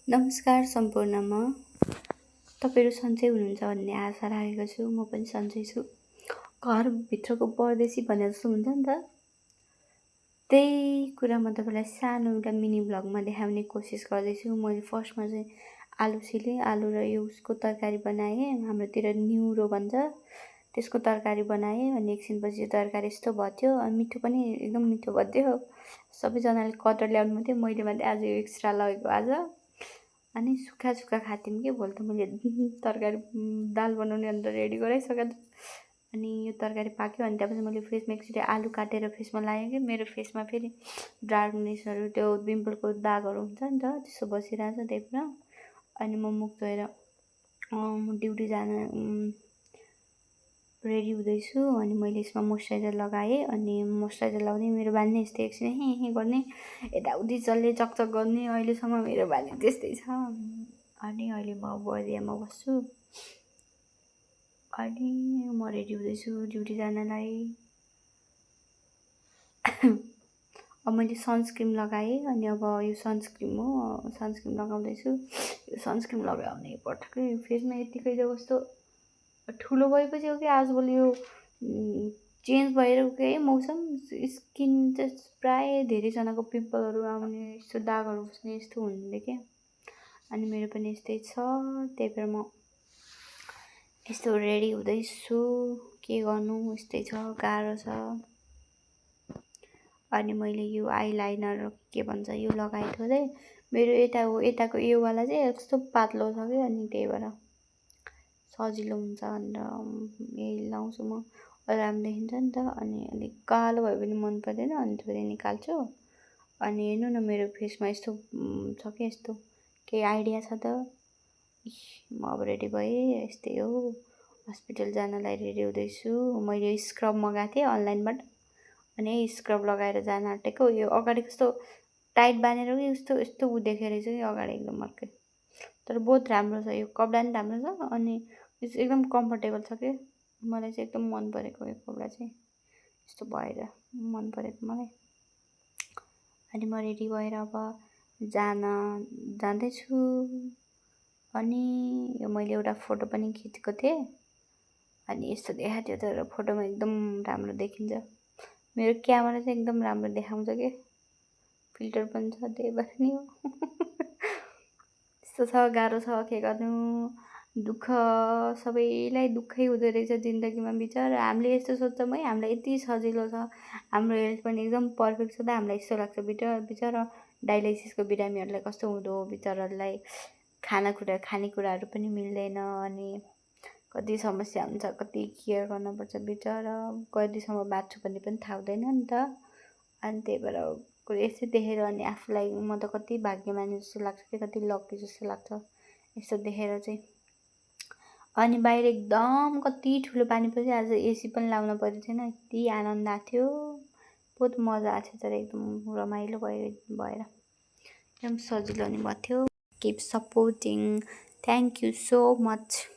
नमस्कार सम्पूर्णमा तपाईँहरू सन्चै हुनुहुन्छ भन्ने आशा राखेको छु। म पनि सन्चै छु। घरभित्रको परदेशी भने जस्तो हुन्छ नि त, त्यही कुरा म तपाईँलाई सानो एउटा मिनी भ्लगमा देखाउने कोसिस गर्दैछु। मैले फर्स्टमा चाहिँ आलु छिलेँ, आलु र यो उसको तरकारी बनाएँ। हाम्रोतिर न्युरो भन्छ, त्यसको तरकारी बनाएँ। अनि एकछिनपछि तरकारी यस्तो भयो, अनि मिठो पनि एकदम मिठो भयो। सबैजनाले कटर ल्याउनु मात्रै, मैले मात्रै आज एक्स्ट्रा लगेको आज। अनि सुक्खा सुक्खा खाथ्यौँ कि भोलि त मैले तरकारी दाल बनाउने अन्त रेडी गराइसकेको छु। अनि यो तरकारी पाक्यो अनि त्यसपछि मैले फेसमा एकचोटि आलु काटेर फेसमा लगाएँ कि मेरो फेसमा फेरि डार्कनेसहरू त्यो पिम्पलको दागहरू हुन्छ नि त, त्यस्तो बसिरहेछ त्यही भएर। अनि म मुख धोएर म ड्युटी जान रेडी हुँदैछु। अनि मैले यसमा मोइस्चराइजर लगाएँ। अनि मोइस्चराइजर लगाउँदै मेरो बानी नै यस्तै एकछिन हे गर्ने, यताउति चल्ने, चकचक गर्ने। अहिलेसम्म मेरो बानी त्यस्तै छ। अनि अहिले म बर्दियामा बस्छु। अनि म रेडी हुँदैछु ड्युटी जानलाई। अब मैले सनस्क्रिन लगाएँ। अनि अब यो सनस्क्रिन हो, सनस्क्रिन लगाउँदैछु। यो सनस्क्रिन लगाउने पटक्कै फेसमा यतिकै जो कस्तो ठुलो भएपछि हो कि आजकल यो चेन्ज भएर के मौसम, स्किन चाहिँ प्राय धेरैजनाको पिम्पलहरू आउने, यस्तो दागहरू बस्ने यस्तो हुँदै क्या। अनि मेरो पनि यस्तै छ, त्यही भएर म यस्तो रेडी हुँदैछु। के गर्नु, यस्तै छ, गाह्रो छ। अनि मैले यो आइलाइनर के भन्छ यो लगाएको थिएँ। मेरो यताको योवाला चाहिँ यस्तो पातलो छ कि, अनि त्यही भएर सजिलो हुन्छ भनेर यही लाउँछु म। राम्रो देखिन्छ नि त। अनि अलिक कालो भयो भने मन पर्दैन, अनि थोरै निकाल्छु। अनि हेर्नु न मेरो फेसमा यस्तो छ कि, यस्तो केही आइडिया छ त। म अब रेडी भएँ, यस्तै हो। हस्पिटल जानलाई रेडी हुँदैछु। मैले स्क्रब मगाएको थिएँ अनलाइनबाट। अनि स्क्रब लगाएर जान आँटेको। यो अगाडि कस्तो टाइट बाँधेर कि यस्तो उ देखेर रहेछ कि अगाडि एकदम अर्कै। तर बहुत राम्रो छ, यो कपडा पनि राम्रो छ। अनि एकदम कम्फर्टेबल छ कि, मलाई चाहिँ एकदम मन परेको यो कपडा चाहिँ। यस्तो भएर मन परेको मलाई। अनि म रेडी भएर अब जाँदैछु। अनि यो मैले एउटा फोटो पनि खिचेको थिएँ। अनि यस्तो देखाएको थियो, तर फोटोमा एकदम राम्रो देखिन्छ। मेरो क्यामेरा चाहिँ एकदम राम्रो देखाउँछ कि, फिल्टर पनि छ, त्यही भएर नि हो। यस्तो छ, गाह्रो छ, के गर्नु। दुःख, सबैलाई दुःखै हुँदो रहेछ जिन्दगीमा। बिचरा हामीले यस्तो सोच्छौँ है, हामीलाई यति सजिलो छ, हाम्रो हेल्थ पनि एकदम पर्फेक्ट छ त हामीलाई यस्तो लाग्छ। बिचरा डायलाइसिसको बिरामीहरूलाई कस्तो हुँदो हो, बिचराहरूलाई खानेकुराहरू पनि मिल्दैन। अनि कति समस्या हुन्छ, कति केयर गर्नुपर्छ। बिचरा कतिसम्म बाँच्छु भन्ने पनि थाहा हुँदैन नि त। अनि त्यही भएर यसै देखेर अनि आफूलाई म त कति भाग्यमानी जस्तो लाग्छ कि, कति लकी जस्तो लाग्छ यस्तो देखेर चाहिँ। अनि बाहिर एकदम कति ठुलो पानी पऱ्यो, आज एसी पनि लाउन परेको थिएन। यति आनन्द आएको थियो, बहुत मजा आएको थियो। तर एकदम रमाइलो भएर एकदम सजिलो नि भएको थियो। Keep supporting, thank you so much.